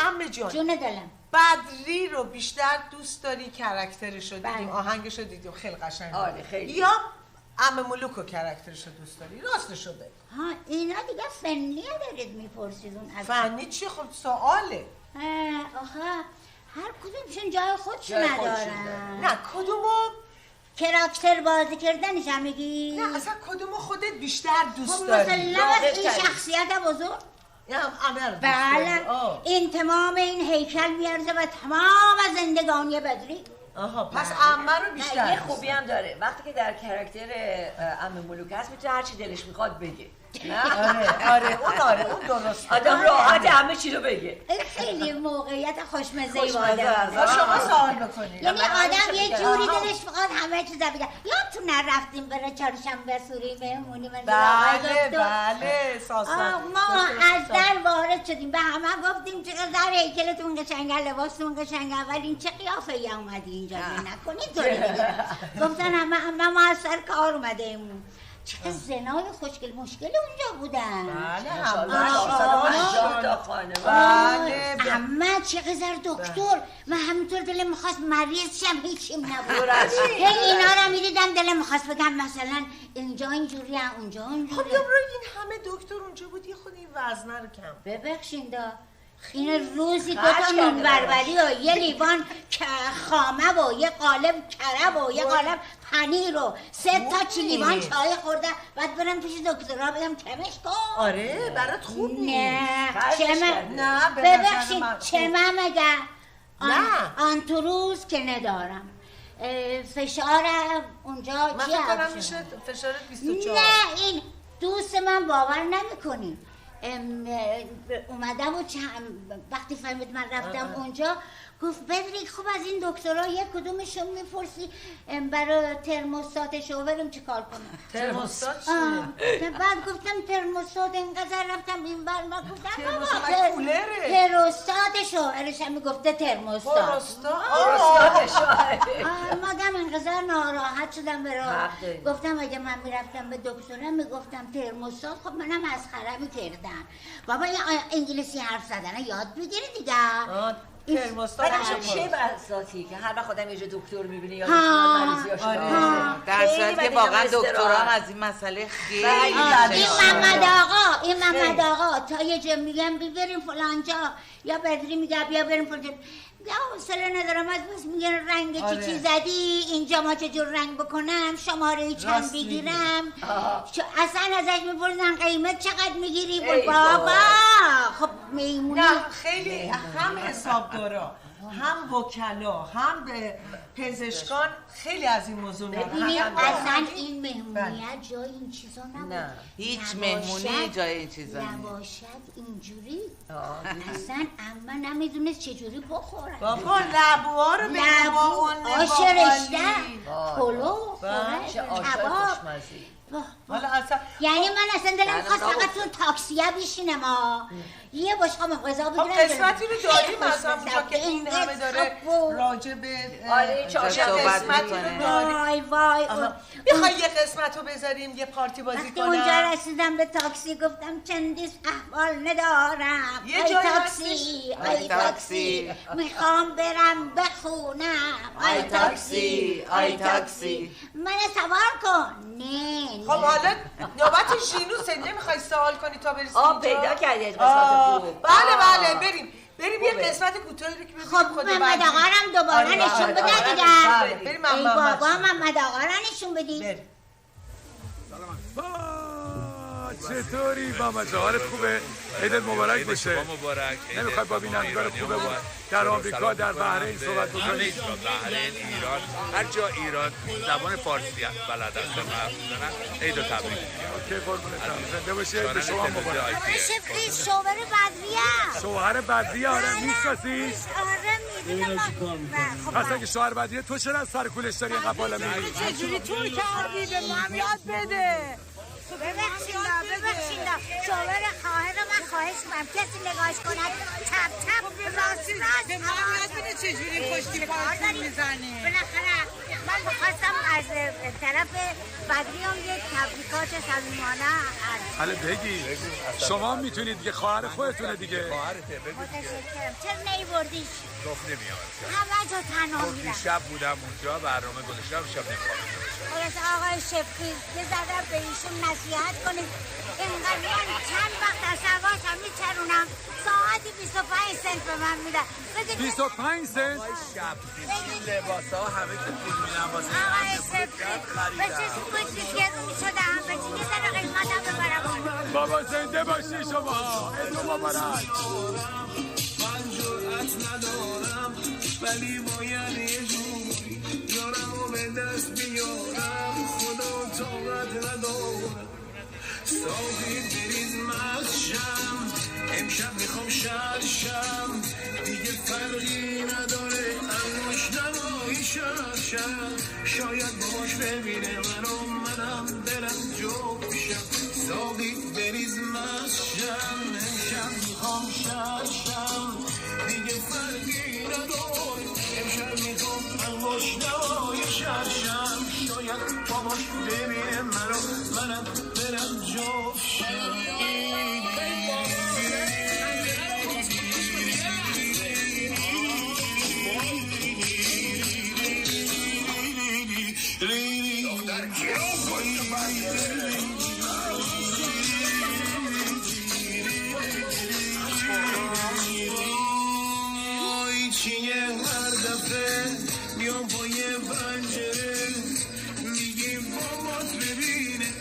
عمه جان جون دلم بدری رو بیشتر دوست داری کرکترش رو دیدیم آهنگش رو دیدیم خیلی قشنگ آره خیلی یا عمه ملوک رو کرکترش رو دوست داری راستش رو بگو ها اینا دیگه فنیه دارید میپرسید اون از فنی چی خب سواله آخه هر کدومشون جای خودشون ندارن نه کدومو کراکتر بازی کردنش هم میگی؟ نه اصلا کدومو خودت بیشتر دوست خب داری مثلا این شخصیت بزرگ بله این تمام این هیکل میارزه و تمام زندگانی بدری آها پس عمه رو بیشتر یه خوبی هم داره وقتی که در کرکتر عمه ملوک هست میتونه هر چی دلش میخواد بگه نه آره اون درست آدم راحت همه چی رو بگه خیلی موقعیت خوشمزه‌ای آدم شما سوال بکنید یعنی آدم یه جوری دلش میخواد همه چیز بگه یادتون نرفتیم برای چهارشنبه سوری مهمونی من بله ما از در وارد شدیم به همه گفتیم چقدر در هیکلتون قشنگه لباستون قشنگه ولی این چه قیافه‌ای اومدی اینجا نکنید طوری دیگه گفتن همه ما از سر کار اومده ایمون چه زنای خوشگل مشکل اونجا بودن بله همه چقدر دکتر من همینطور دلم میخواست مریض شم هیچیم نبود اینا رو میدیدم دلم میخواست بگم مثلا اینجا اینجوری اونجا اونجوری خب یه این همه دکتر اونجا بود یه خود این وزنه رو کم ببخشین این روزی دوتا نون بربری و یه لیوان خامه و یه قالب کره و یه قالب پنیر و 3 تا چی لیوان چای خورده بعد برم پیش دکترها بگم کمش کن آره برات خوب نیست نه ببخشید چمه مگه آنتروز که ندارم فشار اونجا من فکر کنم میشه فشار 24 نه این دوست من باور نمیکنیم اومدم و وقتی فهمید من رفتم اونجا گفت بدریک خوب از این دکترها یک کدومشون میپرسی برای ترموستاتشو بریم چی کار کنم ترموستات چیه؟ بعد گفتم ترموستات اینقدر رفتم این بر ما گفتم ترموستات کولره ترموستاتشو ارشم میگفته ترموستاتشو مادم اینقدر ناراحت شدم برای گفتم اگه من میرفتم به دکترم میگفتم ترموستات خب منم مسخره میکردم بابا این انگلیسی حرف زدن یاد بگیری دیگه ترموستات چه بساطی که هر وقت آدم یه دکتر میبینه یا مریضیاشو در صورتی که واقعا دکترها هم از این مسئله خیلی این محمد آقا تا یه جا میگم بریم فلان جا یا بدری میگه بیا بریم فلان جا یا حوصله ندارم از بس میگن رنگ چی زدی اینجا ما چجور رنگ بکنم شماره چند بگیرم اصلا ازش میپرسن قیمت چقدر میگیری بابا خب میمونی خیلی هم حسابدارا هم وکلا هم پزشکان خیلی از این موضوع اصلا این مهمونیت جای این چیزا نبود هیچ مهمونی جای این چیزا نباشد اینجوری اصلا اما نمیدونست چجوری بخورن بابا لبوها رو بگیم آش رشته پلو کباب یعنی من اصلا دلم خواست فقط تو تاکسیه بشینم یه باشقام غذا بگیرم قسمتی رو داریم اصلا اونجا که این همه داره راجع به قسمتی رو داریم وای میخوای یه قسمت رو بذاریم یه پارتی بازی کنم اونجا رسیدم به تاکسی گفتم چندیز احوال ندارم ای تاکسی میخوام برم بخونم ای تاکسی من سوار کن نه خب حالا نوبت شینوسه نمیخوای سوال کنی تا برسیم اینجا پیدا کردی قسمت خوب بله بریم یه قسمت کوتاهی رو که ببینیم خب محمد آقا رو دوباره نشون بده دیگه بریم ای بابا محمد آقا رو نشون بدی چطوری بابا حالت خوبه؟ عیدت مبارک باشه. نمیخوای با بینندگان خوبه بود در آمریکا در بحرین صحبت بکنی؟ بحرین ایران هر جا ایران زبان فارسی هست بلد هست و حرف میزنن عید و تبریک میگم. اوکی قربونت زنده باشه عید شما مبارک. شفقی شوهر بدریه. شوهر بدریه آره میشناسیش؟ آره میدونم. پس اگه شوهر بدریه تو چرا سر کولش داری اینقدر بالا میری؟ چجوری طور کردی به ما هم یاد بده. ببخشید شوهر خواهر من خواهش می‌کنم کسی نگاهش کند تپ راست به ما هم یاد بده چجوری پشتی پارتون میزنی؟ بالاخره من بخواستم از طرف بدریان یک تبریکات صمیمانه حالا بگی شما میتونید که خواهر خودتونه دیگه. خواهرته بگو متشکرم. چرا نیوردیش؟ گفت نمیاد. همه جا تنها گفتی میرم. شب بودم اونجا برنامه گذاشتم شب نمیخوام. خلاص آقای شفقی یه ذره به ایشون نصیحت کنید. اینقدر من چند وقت از سواشم میچرونم ساعتی 25 سنت به من میدن. 25 سنت؟ شب این لباسا همه که فیلمی واسه آقای شفقی به چه سویتی گرون شدم به چه یه ذره قیمتم ببرم. بابا زنده باشی شما. ادو مبارک. من جرأت ندارم ولی باید یه جوری یارم رو به دست بیارم خدا طاقت ندارم ساقی بریز مخشم امشب میخوام شرشم دیگه فرقی نداره انگوش نمایی شرشم شاید باش ببینه منم دلم جوشم ساقی بریز مخشم امشب میخوام شرشم دیگه فرقی نداره امشب میخوام انگوش نمایی شرشم شاید باباش ببینه منم دلم جوشم چیه هر دفعه میام پای پنجره میگی بابات ببینه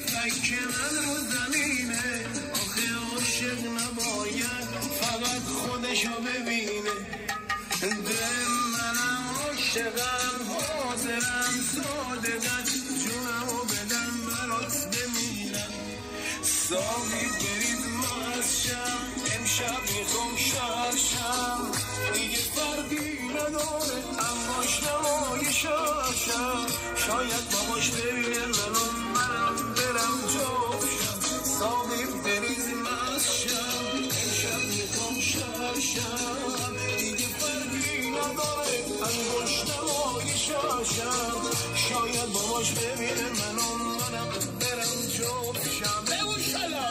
فکر من رو زمینه آخه عاشق نباید فقط خودشو ببینه دل منم عاشقم حاضرم صادقت جونمو بدم برات بمیرم ساقی برید مازشم امشب میخوام شرشم دیگه فرقی نداره اماش نمای شرشم شاید باباش ببینه منم برم جوشم ساقی بریز مازشم امشب میخوام شرشم دیگه فرقی نداره اماش نمای شرشم شاید باباش ببینه منم برم جوشم بگو شلا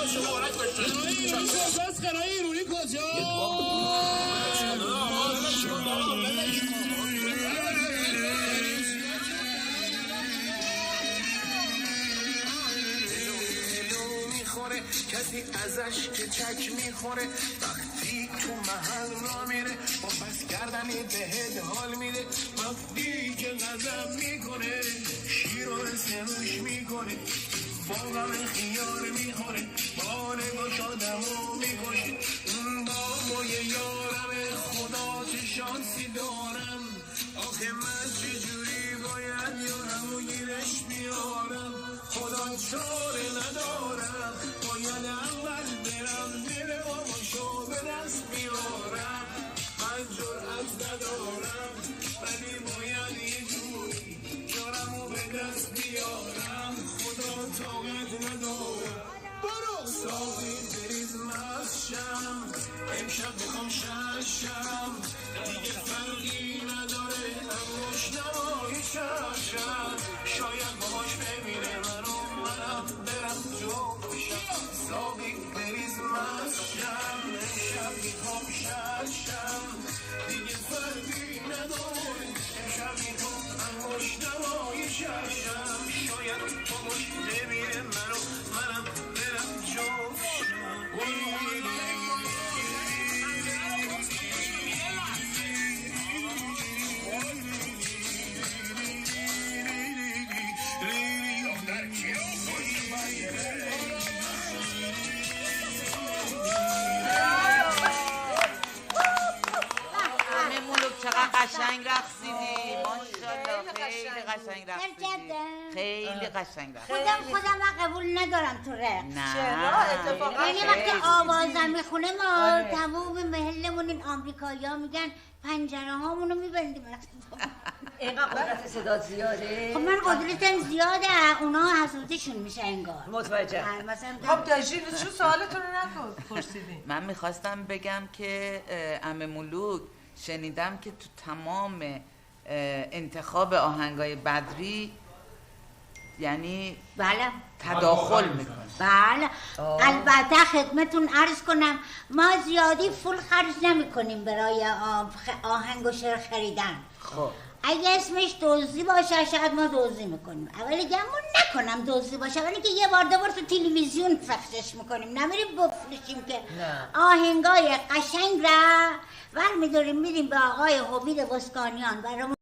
شمارک بشه کجاست قرای ایرونی کجا کسی ازش که چک میخوره وقتی تو محل را میره با پس کردنی بهت حال میده وقتی که غضب میکنه شیر و سموش میکنه واقعا خیار میخوره با نگاش آدمو میکنه با یه یارم خدا چه شانسی دارم آخه من چجوری باید یارمو گیرش بیارم خدا چاره ندارم باید اول برم دل باباشو به دست بیارم من جرأت ندارم ولی باید یه جوری یارمو به دست بیارم خدا طاقت ندارم برو ساقی بریز مخشم امشب میخوام شرشم دیگه فرقی نداره اماش نمایی شرشم شاید باباش ببینه منم برم جوشم ساقی بریز مخشم امشب میخوام شرشم دیگه فرقی نداره امشب میخوام اماش نمایی شرشم شاید باباش ببینه منم برم جوشم چقدر قشنگ رقصیدی ماشاءالله خیلی قشنگ رقصیدی خیلی قشنگ رقصیدی خودم من قبول ندارم تو رقص نه چرا اتفاقا یعنی وقتی آوازم میخونه ما تمام محلمون این آمریکایی‌ها میگن پنجره هامونو میبندیم اینقدر قدرت صدا زیاده خب من قدرتم زیاده اونا حسودشون میشه انگار متوجه مثلا خب داشتین چون سوالتون رو نپرسیدین من میخواستم بگم که عمه ملوک شنیدم که تو تمام انتخاب آهنگای بدری یعنی بله تداخل میکنه. بله البته خدمتون عرض کنم ما زیادی پول خرج نمی کنیم برای آهنگ و شعر خریدن. خب اگه اسمش دزدی باشه شاید ما دزدی میکنیم، اولی گمون نکنم دزدی باشه، ولی که یه بار دو بار تو تلویزیون پخشش میکنیم، نمیریم بفروشیم که. آهنگای قشنگ را برمیداریم میریم به آقای حمید بسکانیان برامون